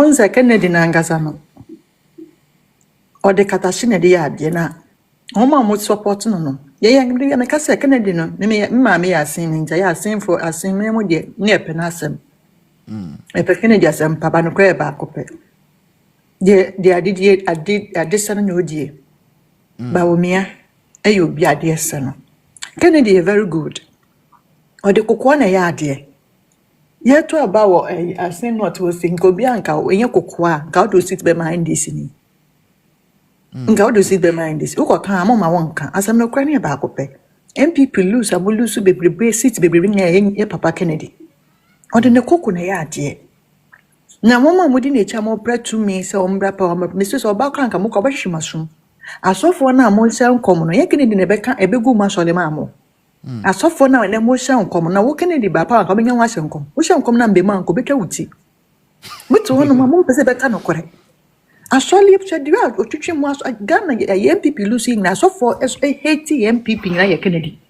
Once Kennedy Nangasano or the Katashina Diana. Homa would support no. Yea, and I can say Kennedy no. Mammy are singing, they are singing for a sing memo near Penasem. A Kennedy as Papa no cray back up. They did a son no dear. Baumia, a you be a dear son. Kennedy very good. Or the cocoana ya dear. Yet to about I say not was in Gobianca when you cocoa, God will sit behind this in. God will sit behind this. Uko come on my wonka, as I'm no cranny about cope. MPP lose, I will lose to be seats baby ring a Papa Kennedy. Or the cocoa ya dear. Now, Mamma wouldn't a chamo bread to me, so umbra power, Mrs. Obakan Kamuka mushroom. I saw for now more sound common, a Kennedy Nebeka, a big woman so the mammo. I saw for now and then more sound common. Now, what Kennedy Papa coming on was uncle. We shall come and be man, go be county. But to one of my mom, Pesebeka no correct. I saw leave said you out, or teaching was a gun, a MPP losing, I saw for as a Haiti MPP like Kennedy.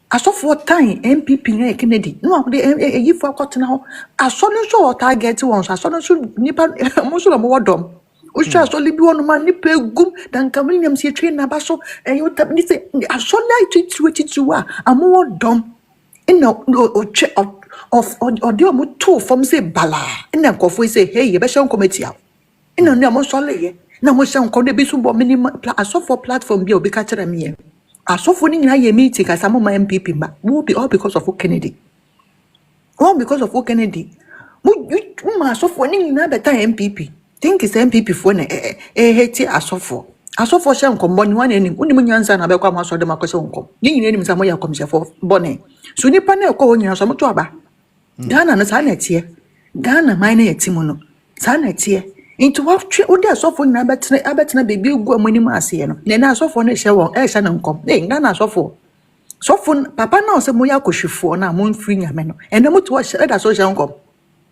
I saw for time MPP like Kennedy. No, the you forgot now. I saw no show target once. I saw no should nipper most of them were dumb. We shall only be one man nipper gum than William see train Nabaso and you tap me say, I saw like it to a more dumb. In no check of the two from say Bala. And then coffee say, hey, you better committee out. In no more solid. Now, we shall call the bisubo minimum. I saw for platform be catcher me. I saw for in a meeting as some of my MPP, but will be all because of Kennedy. All because of Kennedy. You must suffer in another time MPP. Think it's MPP for a Haiti as so for. I saw for some combine one and only answer about how much of them are concerned. You need some way comes for Bonnet. So you panel calling you some trouble. Ghana and Sanet here. Ghana mine a Timono. Sanet here. Into what would I suffer in Abatina baby go minima here? Then I saw for a show, else and come. Then Ghana so for. So for Papa now say Moya Koshifu na moon free ameno. And the motor was a social come.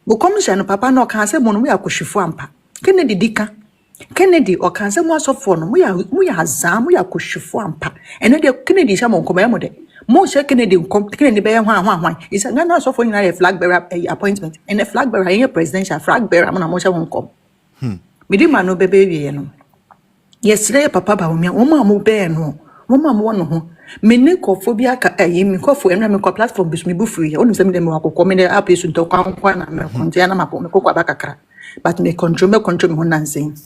But commission Papa no can say Mono Koshifu ampa. Kennedy Dika. Kennedy or can say more so for no we are Zam, we are Koshifu ampa. And then the Kennedy Shamon commemorate. Most Kennedy Kennedy bear one. It's a Ghana so for a flag bearer appointment. And a flag bearer in a presidential flag bearer among Mosha won't come. We didn't know baby. Yesterday, Papa Baumia, Oma bear no. Mama one many cophobia me coffee and I'm a platform with me buffy. Only some of them were coming up to talk one and Contiana Macoca, but may control one dancing.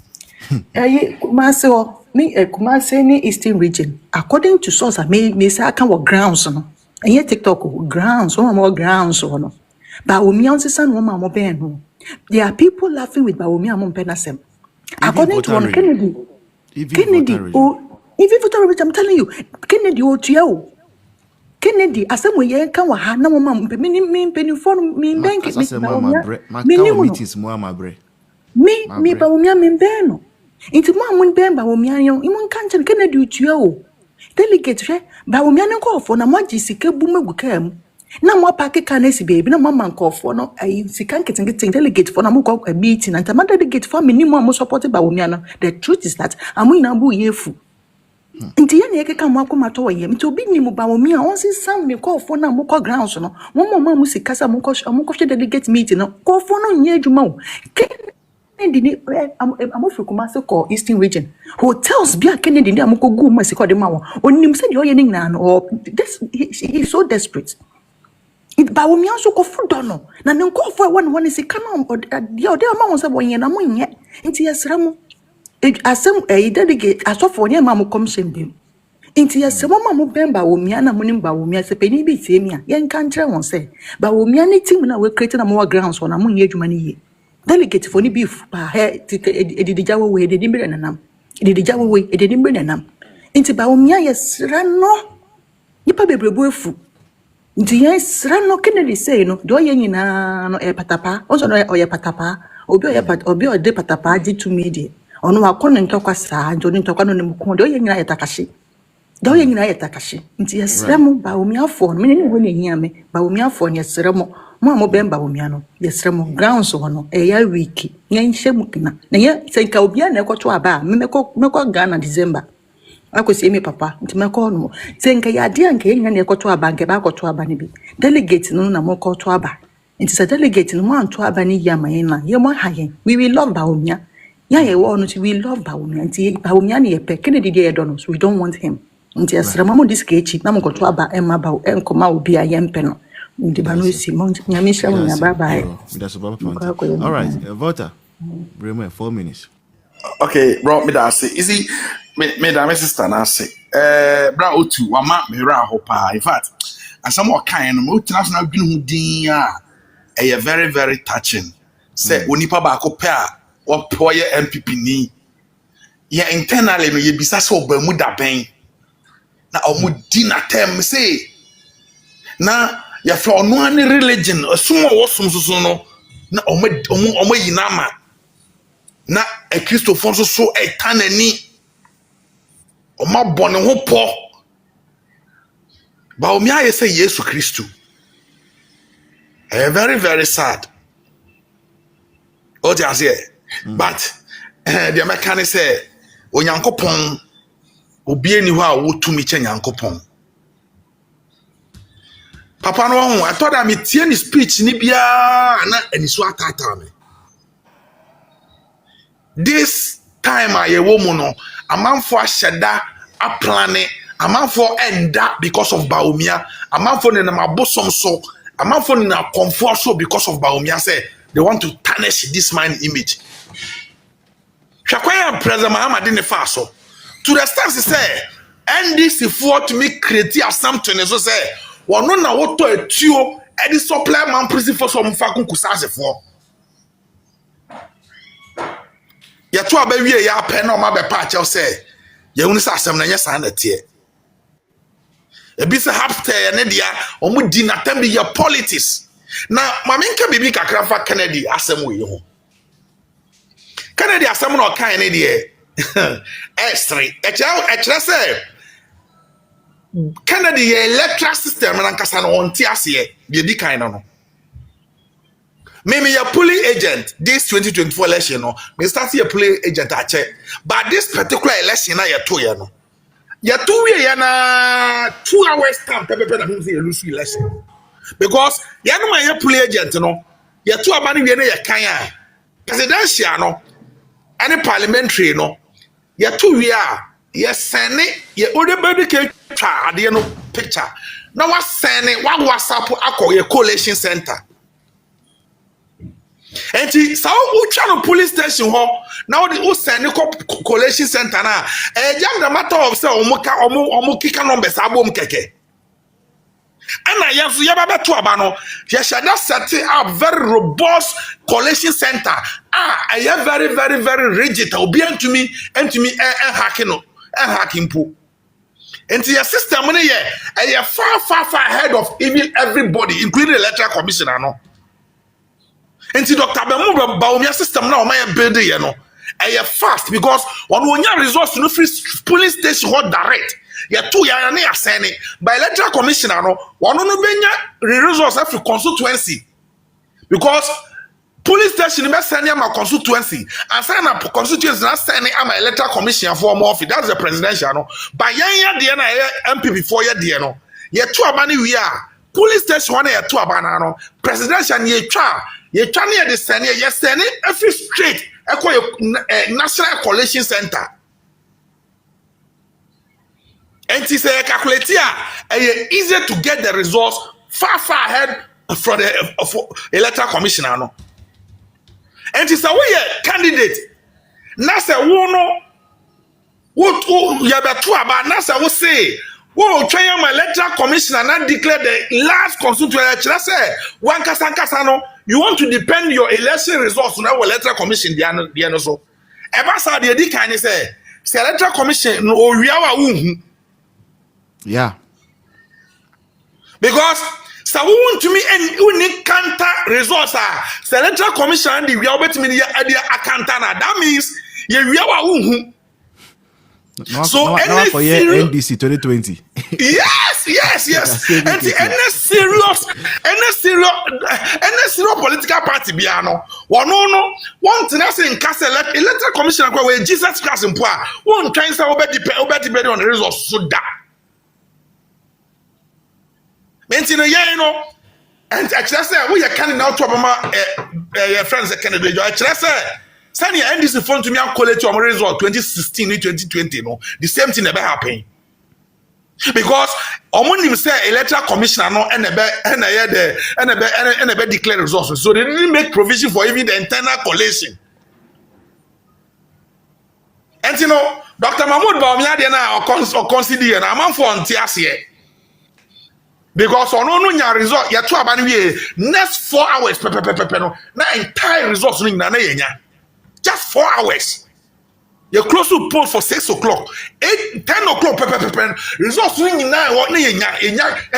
Maso, me a Kumaseni Eastern region. According to source, I made me say I can work grounds on. And yet TikTok grounds, one more grounds on. Baumia son, woman more ben. There are people laughing with Baumia Monpenasem. According to one Kennedy. If you I'm telling you, Kennedy or Tio. Kennedy, as some way can have no mamma, penny for me, bank it, me, Baumia, Membano. Into Mam when Ben Baumia, in one country, Kennedy Tio. Delegates, Baumian call for Namaji Sika Boomer. No more packet can baby, no mamma call for no, I see can't get delegate for Namuko a meeting and a delegate for minimum supported by Womiana. The truth is that I'm in Abu Yefu. Inti yake kama wako matoa ye mtobi ni mubawomia onsi sam me call for na moko grounds no one mama musikasa moko delegate meeting no call for no nye adwuma o Kennedy amofi Kumasi call Eastern region hotels bia Kennedy ndi amoko gu masiko de mawo onim se de oye ni nyina no he is so desperate it bawomia so ko fudo no na ne call for one is kana de ma won se boye na mo nye inti yesramo asem delegate asofo nye ma mo commission bi inti yesem ma mo bemba wo mia na mo nimba wo mia se peni bi tie mia ye nka ntre won se ba wo mia ne team na we create na mo grounds na mo nye adwuma ne ye delegate for ni beef ba he edidijawo we edidimbre nanam edidijawo we edidimbre nanam inti ba wo mia yesra no nipa bebrebu efu inti yesra no Kennedy say no do ye nyina no e patapa onso no o ye patapa obi o de patapa di to media ono wakona ntokwa saa ndo ntokwa no nemko do yenyina yetakashi nti yesremu ba omiafo me ne woni hiame ba omiafo ne yesremu mo bemba omiano yesremu grounds wono ya wiki nyenhye kina na ye senka obia na ekoto aba meko Ghana December akosi emi papa nti meko no senka ya de anka yenya na ekoto aba nke ba ekoto aba ne bi delegate no na moko to aba It is a delegate in one to Abani Yamayena. Yama Hayen. We will love Baumia. Yeah, we love Baumia. And Baumiani a Kennedy Donos. We don't want him. Until Ramamo discage, Namco to Abba Emma Bau and Coma will be a young penal. The Banusi Mount Yamisha. That's a point. All right, voter. Bring 4 minutes. Okay, bro, me da say. Easy, me da me sister na say. Bra otu wama me ra hopa. In fact, as some more kind no international gwinu din a very very touching. Say onipa ba ko pe a wo poye MPP ni. Ya internally no ye bisa so ba mu da ben. Na omu di na tem say. Na ya fa ono ani religion asum wo sum so no. Na omu yinama. Na a Christopher so a tanani o ma bone ho po ba o mi aye say Jesus Christu very very sad o just here but the mechanic say onyankopon obi eni ho a wotumi che nyankopon papa no ho I thought me tie ni speech ni bia na eni so atata me this time I a woman no amanfo ahyeda aplane amanfo enda because of Baumia amanfo ne na mabosom so amanfo ne na comfort so because of Baumia say they want to tarnish this man image hwakwaya president Muhammad ne fa so to the extent say NDC for to me create something so say wono na woto etuo e di supply man prison for some fa kunkusase for ya to abawie ya pɛ na o ma be pa akyɛw sɛ ye hunu sɛ asɛm na nyɛ saa na tie ebi sɛ hapter ne dia o mu di na tam bi ya politics na ma menka bibi kakra fa Kennedy asɛm wo yi ho Kennedy asɛm na o kan ne die extra ɛkyerɛ sɛ Kennedy ye electoral system na nkasa no on ti ase ye di kan no Maybe a polling agent this 2024 election no me start a polling agent ache but this particular election na yeto ye no yeto we ye na 2 hours time pepe na him say lose election because ye no man ye polling agent no yeto aba ne we na ye kan a presidential no any parliamentary no yeto we a ye send ye odebedi ke twa ade no picture na wa send wa WhatsApp akọ ye coalition center. Enti sa o twa no police station ho na o de o send collation center na jam the matter of say omo kika numbers abom keke ana yefu ye ba beto aba no ye shada set up very robust collation center very very very rigid obi antumi hacking no hacking po enti your system no ye far ahead of even everybody including the electoral commissioner no. Enti Dr. Bemu Baumia system na o ma build ye no fast because one wonya resource no free police station hot direct ye to ya na ya send by electoral commissioner no one no benya resource every constituency because police station be send am constituency and send am constituency na send am electoral commissioner for more office that's the presidential no by yan de na MP before ye de no ye to abani wi a police station one ye to abana no presidential ye twa ye twa ne de send ye send every straight national collation center and it say calculate easier to get the results far ahead from the electoral commissioner no and it say we candidate na say wo no wo ya beto aba na say wo say wo twan my electoral commissioner na declare the last constituency say one kasa no you want to depend your election results on our electoral commission the no so eba sa de di kan say electoral commission no owia wa unhu yeah because so we want to me and unique counter results electoral commission the we are betting the account na that means ye wia wa unhu so any NDC 2020 yes and any serious political party biano one no one thing say in case electoral commission where Jesus Christ in power one try say obedi on the results so that means no And I just say we are coming out to my friends a candidate. I just say send your NDC phone to me and collect your result 2016 2020. No, the same thing never happened. Because Omonim say electoral commissioner no and declare results. So they didn't make provision for even the internal collation. And you know, Dr. Mahmoud Baumia or consider an amount for Antiasia. Because on no result, you have next 4 hours, na entire results just 4 hours. You close to poll for 6 o'clock, 8, 10 o'clock, results and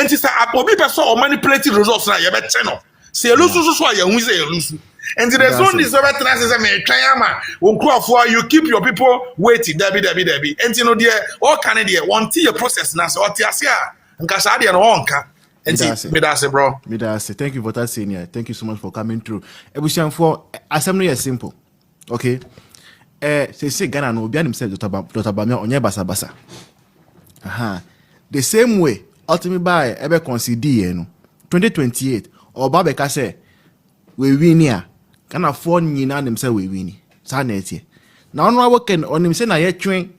it's a person or manipulating results now. You better channel. See, you lose, so you lose. And the zone is over you keep your people waiting, Debbie. And you know, dear, all Canadian want your process now. So, and Kasadi and Wonka. And Midase, bro. Midase, thank you for that, senior. Thank you so much for coming through. Ebushan for assembly is simple. Okay. Say Ghana no be himself Dr. Bamia onye basa. Aha. The same way, ultimately by ebe consider no 2028 or Babeka say we win here. Ghana for nyina themselves we win. Sa na etie. Na ono working on him say na ye train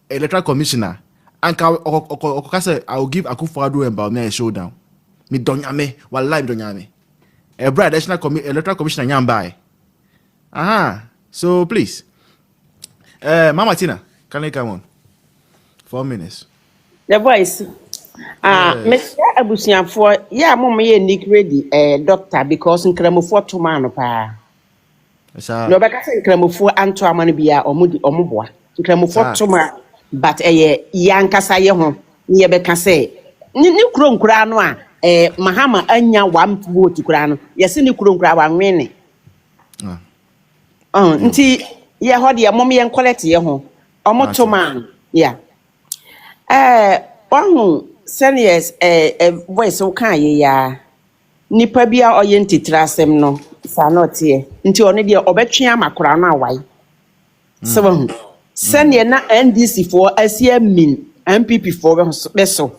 electoral commissioner and ka say I will give Akufo-Addo and Bamia a showdown. Me donyame, wallahi donyame. Ebra electoral commissioner nyamba. Aha. So please Mama Tina, can you come on? 4 minutes. The voice. Mr. Abusian for mama nick ready doctor because in Kremofo to man pa. No beka say Kremofo anto amane bia omoboa. Kremofo to man but yankasa ye ho ne beka say ni kuro nkura no a Mahama anya 1 vote kura no yesi ni kuro nkura wa nwene. Nti ye ho de mom ye collect ye ho omoto man ohu seniors voice o kan ye ya nipa bia oyentitrasem no sa not ye nti one de obetwe amakora no awai so senior na NDC for asia min MPP for beso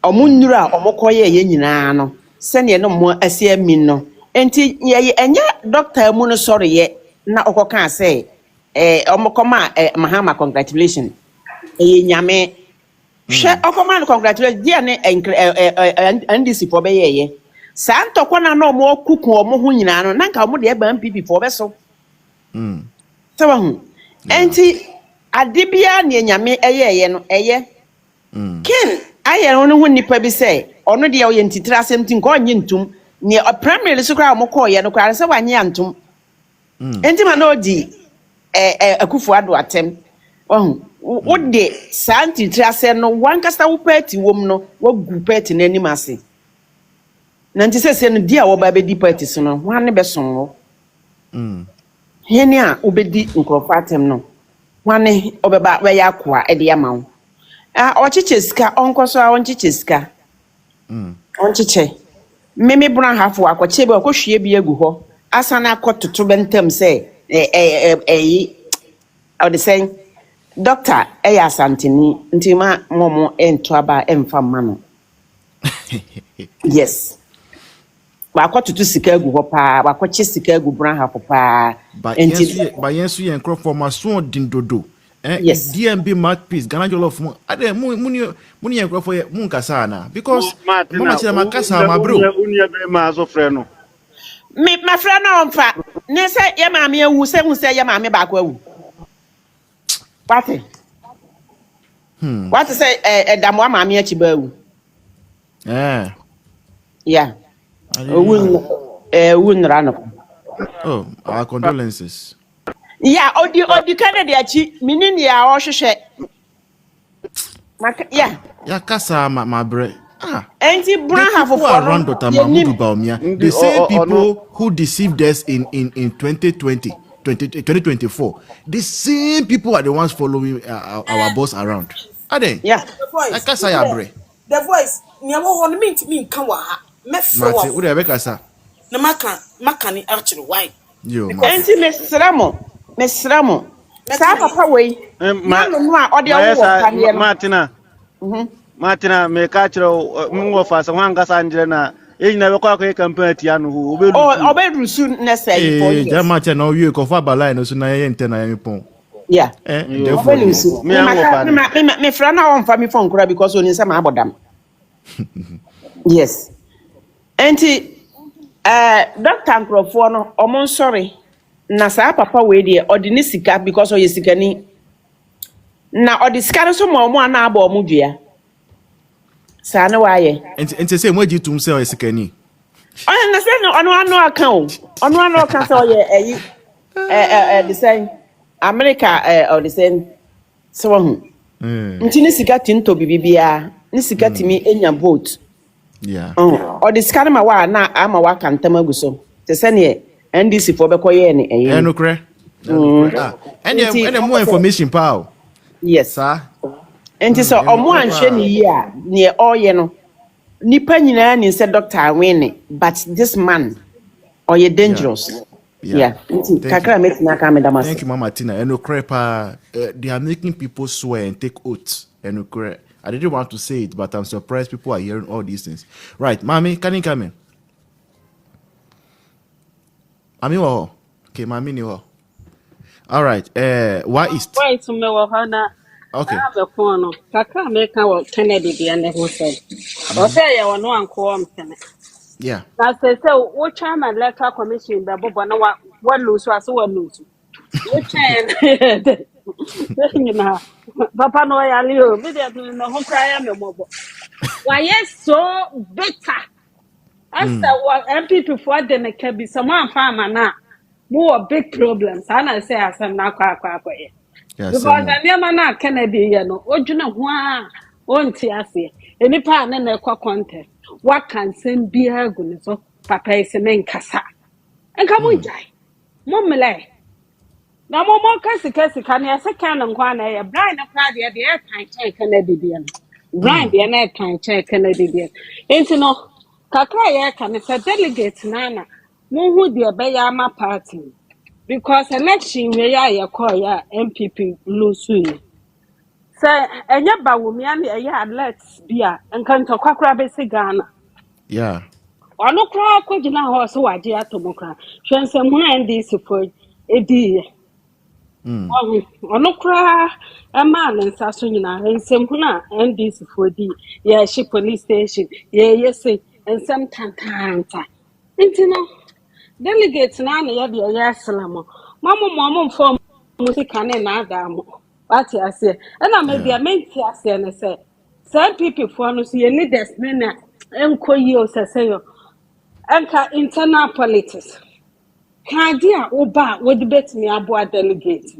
omunnura omokoye ye nyina no senior no mo asia min no enti ye enya doctor mu no sorry ye na okoka say omokoma Mahama congratulations nyame hwe okoma congratulations dia ne NDC for be ye santo kwana na omo kuku omo ho nyina no nanka omo de eba MPP for be so so hu enti adibia ne nyame ye no ken aye no ho nipa bi say ono de ye ntitira asem tin ko onye ntum ne primary so kra omo ko ye no kra se wanye antum enti ma no di Akufo-Addo atem wo de santi trase no wankasa wo party wom no wo gu party nanim ase na nti sese no dia wo ba be di party so no wan ne be son wo hene a wo be di nkrofo atem no wan ne obeba we ya koa e de ama wo ochiche sika onkoso a onchiche sika onchiche meme bra hafo akoche be akohwie bi agu ho asana akototo bentem say I was saying doctor eya santini ntima momo ento aba emfa mano yes wa akototo sika agu ho pa wa akoche sika agu bra hafo pa enti ba yensu yen crop ma so din dodo yes DMB mouthpiece Ghana jollof mu ade muni yen crop for mu nkasa na because mama chira makasa ma bro uni be ma so frɛ no me my friend no mfa ne se ye maame awu se hu se ye maame ba ko awu what say damo maame achi ba awu yeah wunra no oh our condolences yeah odi Canada achi minini ya o hwehwe yeah kasa ma bre Anti Brown have around Dr. Mahmoud Baumia. The same people who deceived us in 2024. The same people are the ones following our boss around. Are they? Yeah. I can't say the voice. Never want me come wa. Mate, what have I No makani actually why? Yo, Anti Miss Ramo. Sa papa way. Martina. Martina me catch mungo fa so hanga sanjire na na be kwa campaign tia no ho obe Oh, obedu soon next 4 years. Jama che na owie ko fa balai no so na ye nte na ye pon. Yeah. Therefore. Obedu soon. Me friend na on fa me phone kura because oni say ma abodam. Yes. Enti Dr. Nkrofo no omon sorry. Na sa papa we dey odini sika because o ye sikani. Na odisika so mo ana aba omo dua. Sa na wa ye. Enti say mo ji tum say o sikani. Oh, na say no ono account. Ono account say o ye the same America or the same so hu. Nti ni sika tinto bibia. Ni sika timi enya vote. Yeah. Or the scan ma wa na ama wa kan tamagu so. Te say ne NDC for be koye ne eyi. No kre. And more information pal. Yes. Sir. Enti so omo anhwe ne yi a ne oye no. Nipa nyina ni say doctor win but this man oye dangerous. Yeah. Kakra make na ka me damas. Thank you Mama Tina. And crepa they are making people swear and take oaths. And I didn't want to say it, but I'm surprised people are hearing all these things. Right, Mommy, can you come in? Mommy, oh, okay, Mommy, no. All right. Why is? Why to me wahana? Okay. I'm a corner. Kaka make our Kennedy the end who said. Okay, you no one call me. Yeah. Now say so. What time and electoral commission? The Bobo no one lose was one lose. What time? You know, Papa no ya liu. Me dey do no home cry me mobo. Why yes so bitter? As what MPP for the can be someone farmer now. More big problems. And I say as I'm not quite. Yeah, Because some more. I never na Kennedy, you know, Ojuna Hua, won't see. Any part in a contest. What can send be her good so Papa is a main cassa. And come on, Jai. Mummele. Now, more Cassie can you second and one a blind of Friday at the airtime check Kennedy. Blind the airtime check Kennedy. Ain't no Kakaya can it's a delegate, Nana. Moon dear Bayama party. Because election we ya call ya MPP lose. Say, and ya ba wumi and ya let's be a and can to kwakra be Ghana. Yeah. Ono kra kwagina ho so waje atomokra. Hwensem hu ndi sifo edi. Ono kra ema nsa so nyina hwensem hu na ndi sifo di. Ya shi police station. Yese ensem tantanta. Intino delegate na na ya de ya selamo. Mamo form musika na adamu. What I say, and I may be a menti and say, some people for no see leaders, Nina, and Koyo Sasayo, and internal politics. Can dear Oba would debate me about delegate.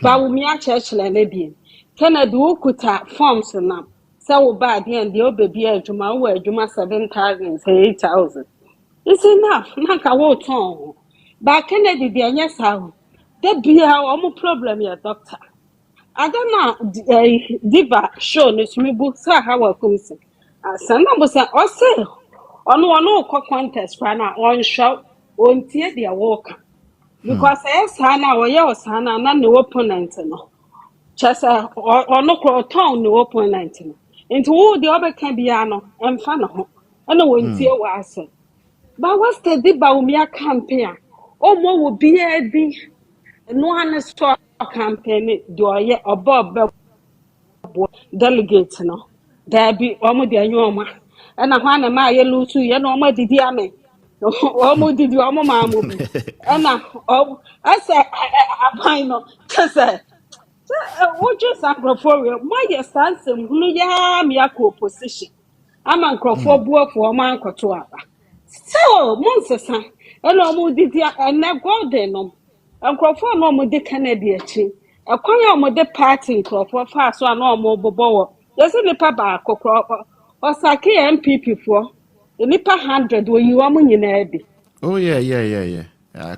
But we are church lady. Can I do kuta forms now? So bad and the baby to my word, you must 7,000, say 8,000. It's enough, not a war tongue. But Kennedy, dear, yes, how? That be our problem, your doctor. I don't know, diva show no smibu sa hawa kumsi. Sana busa ose ono contest for na on show on tie dia work. Because sana wo ye osana na ne opponent no. Chasa ono ko town ne opponent no. Into wo de obeka bia no emfa na ho. Ana won tie wa ase. But what's the diva umia campaign? O mo wo bia di no an store campaign do ye obo delegate no there be omo de anyoma e na hwa na ma ye lutu ye na omo didi ame omo didi omo ma mo bi e na asa aban no kase wo just agrofo mo ye sansem hunu ya me akọ opposition ama nkrofo buofo omo ankoto aba so monsesa e na omo didi na golden no nkrofo na omo de Canada achi akwanya omo de party nkrofo fa so na omo bobo yesi nipa ba kokro osake MPP fo nipa 100 wo yi omo nyina bi. Oh yeah.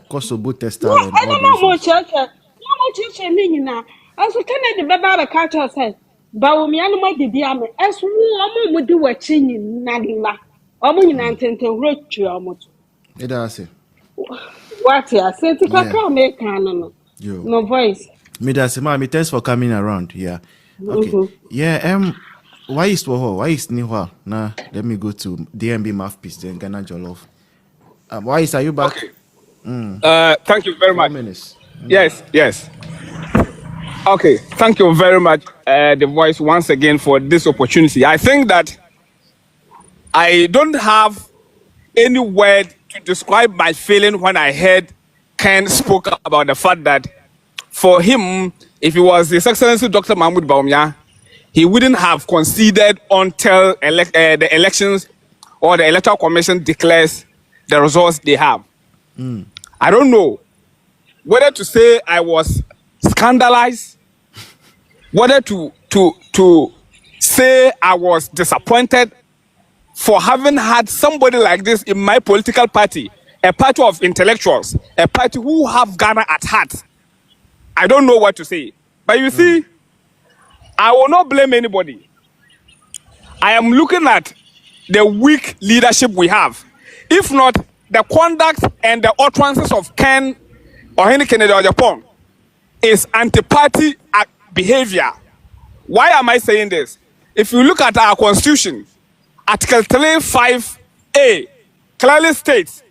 Kosobo tester No, and I all don't know those more ones. church. No more church ni nyina. Aso Kennedy beba ba catch us say. Ba wo mi anu ma didi ame. Aso wo omo mu di wachi nyina nla. Omo nyina ntenten huro twa omo to. It does it. What ya say ti Yeah. kakra me kan no. Yo. No voice. Me that's Mommy, thanks for coming around. Yeah. Okay. Yeah, Why is Woho? Why is Niwa? Nah, let me go to DMB mouthpiece, then Ghana Jollof. Why is, are you back? Okay. Thank you very 4 much. minutes. Yes, yes. Okay, thank you very much, The Voice, once again for this opportunity. I think that I don't have any word to describe my feeling when I heard Ken spoke about the fact that for him, if he was His Excellency Dr. Mahmoud Bawumia, he wouldn't have conceded until the elections or the Electoral Commission declares the results they have. I don't know whether to say I was scandalized, whether to say I was disappointed for having had somebody like this in my political party, a party of intellectuals, a party who have Ghana at heart. I don't know what to say. But you see, I will not blame anybody. I am looking at the weak leadership we have. If not, the conduct and the utterances of Ken or Henry Kennedy or Japan is anti-party behavior. Why am I saying this? If you look at our constitution, Article 35A clearly states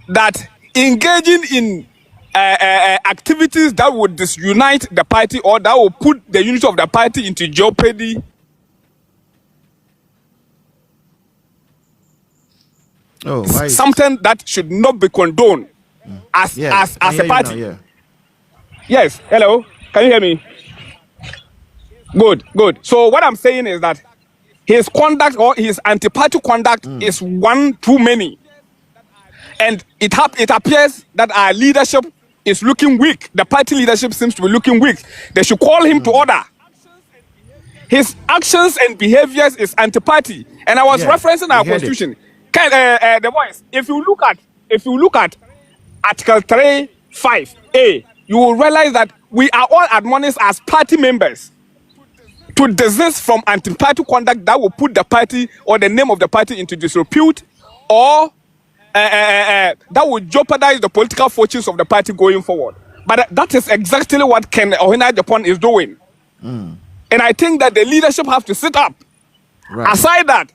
that engaging in activities that would disunite the party or that will put the unity of the party into jeopardy Oh, why? something that should not be condoned as a party. Now, yeah. Yes, hello, can you hear me? Good. So what I'm saying is that his conduct or his anti-party conduct is one too many. And it appears that our leadership is looking weak. The party leadership seems to be looking weak. They should call him to order. His actions and behaviors is anti-party. And I was referencing our constitution. The Voice, if you look at Article 35A, you will realize that we are all admonished as party members to desist from anti-party conduct that will put the party or the name of the party into disrepute or that would jeopardize the political fortunes of the party going forward. But that is exactly what Ken Ohina Japan is doing. And I think that the leadership have to sit up. Right. Aside that,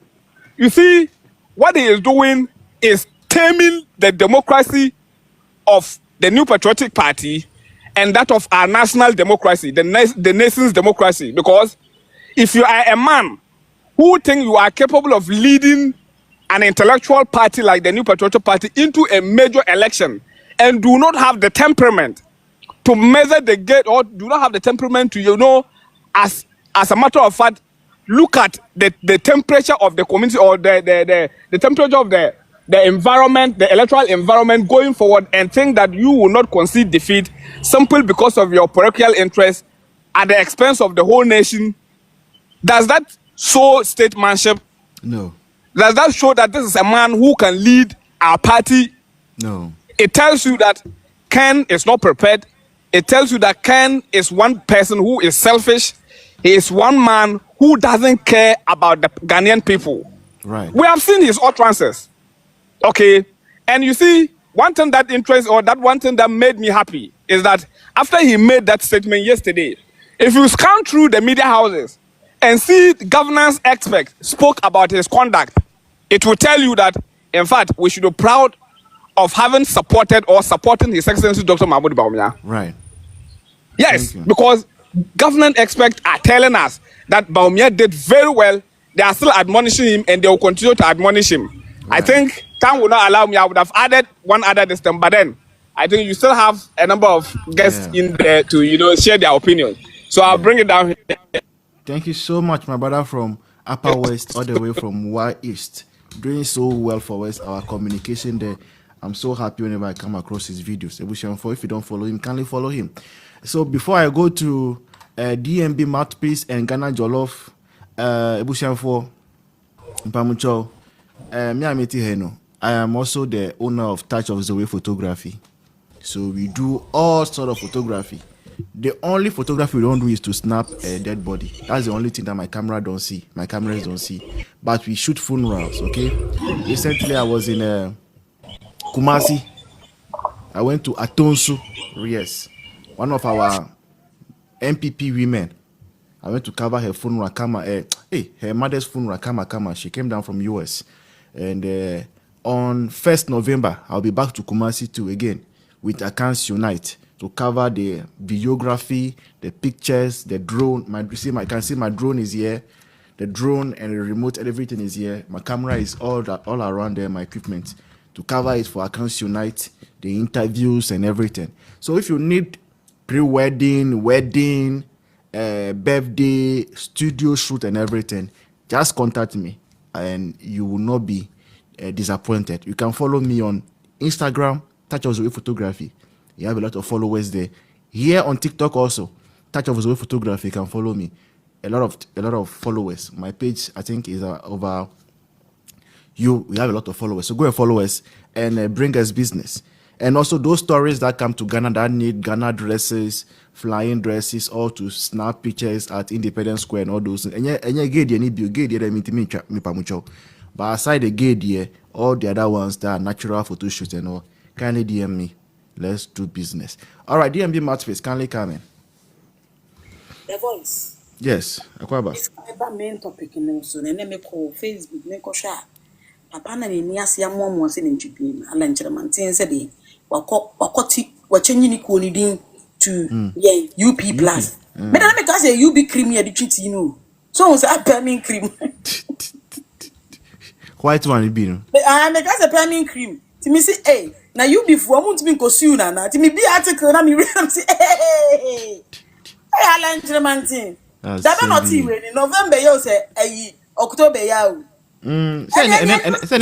you see, what he is doing is taming the democracy of the New Patriotic Party and that of our national democracy, the nation's democracy. Because if you are a man who think you are capable of leading an intellectual party like the New Patriotic Party into a major election and do not have the temperament to measure the gate or do not have the temperament to, as a matter of fact, look at the temperature of the community or the temperature of the environment, the electoral environment going forward and think that you will not concede defeat simply because of your parochial interest at the expense of the whole nation, does that show statesmanship? No. Does that show that this is a man who can lead our party? No. It tells you that Ken is not prepared. It tells you that Ken is one person who is selfish. He is one man who doesn't care about the Ghanaian people. Right. We have seen his utterances. Okay. And you see, one thing that interests or that one thing that made me happy is that after he made that statement yesterday, if you scan through the media houses and see the governance expert spoke about his conduct, it will tell you that, in fact, we should be proud of having supported or supporting His Excellency Dr. Mahmoud Bawumia. Right. Yes, because government experts are telling us that Bawumia did very well. They are still admonishing him and they will continue to admonish him. Right. I think time will not allow me. I would have added one other this time, but then I think you still have a number of guests in there to share their opinion. So I'll bring it down here. Thank you so much, my brother from Upper West all the way from Y East. Doing so well for us, our communication there. I'm so happy whenever I come across his videos. If you don't follow him, kindly follow him. So before I go to DMB Mouthpiece and Ghana Jollof, Ebushanfo, Mpamucho, I am also the owner of Touch of Zoe Photography. So we do all sort of photography. The only photography we don't do is to snap a dead body. That's the only thing that my cameras don't see. But we shoot funerals, okay? Recently I was in Kumasi. I went to Atonsu, yes, one of our MPP women. I went to cover her funeral. Hey, her mother's funeral, kama. She came down from US. And on 1st November, I'll be back to Kumasi too again with Accounts Unite to cover the videography, the pictures, the drone. I can see my drone is here. The drone and the remote and everything is here. My camera is all around there, my equipment, to cover it for Accounts Unite, the interviews and everything. So if you need pre-wedding, wedding, birthday, studio shoot and everything, just contact me and you will not be disappointed. You can follow me on Instagram, Touch of Zoe Photography. You have a lot of followers there. Here on TikTok also, Touch of Zoe Photography, you can follow me. A lot of followers. My page, I think, is over. We have a lot of followers, so go and follow us and bring us business. And also those tourists that come to Ghana that need Ghana dresses, flying dresses, or to snap pictures at Independence Square and all those. And yeah, gate any be gate there me pamucho. But aside the gate here, all the other ones that are natural photo shoots and all, kindly DM me. Let's do business. All right, DMB Matchface, kindly come in. The voice. Yes, Akwaba. It's about main topic in so then me call Facebook, me call share. Papa na ni ase amomo se ne ntwipin ala nkyerɛmanten sɛ de wakɔti wachenyi ni ko ni din to UP plus me na me ka say UB cream ya de twiti no so say peppermint cream White one be no me ka say peppermint cream ti me say eh na UB fu amu ntimi nkosu na ti me bi article na me read am say eh ala nkyerɛmanten da be not we ni November you say October ya o say